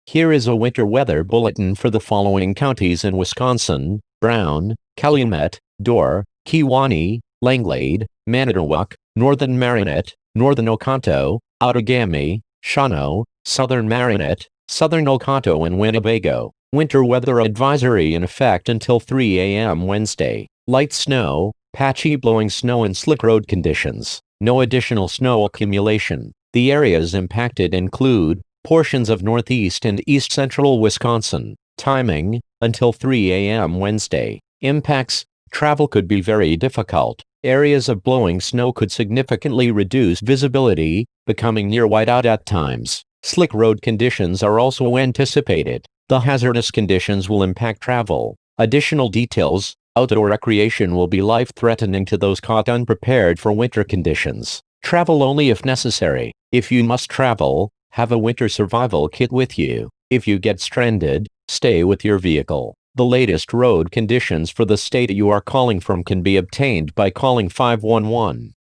Here is a winter weather bulletin for the following counties in Wisconsin: Brown, Calumet, Dorr, Kewaunee, Langlade, Manitowoc, Northern Marinette, Northern Oconto, Outagamie, Shawano, Southern Marinette, Southern Oconto and Winnebago. Winter weather advisory in effect until 3 a.m. Wednesday. Light snow, patchy blowing snow and slick road conditions. No additional snow accumulation. The areas impacted include portions of northeast and east central Wisconsin. Timing, until 3 a.m. Wednesday. Impacts, travel could be very difficult. Areas of blowing snow could significantly reduce visibility, becoming near whiteout at times. Slick road conditions are also anticipated. The hazardous conditions will impact travel. Additional details: outdoor recreation will be life-threatening to those caught unprepared for winter conditions. Travel only if necessary. If you must travel, have a winter survival kit with you. If you get stranded, stay with your vehicle. The latest road conditions for the state you are calling from can be obtained by calling 511.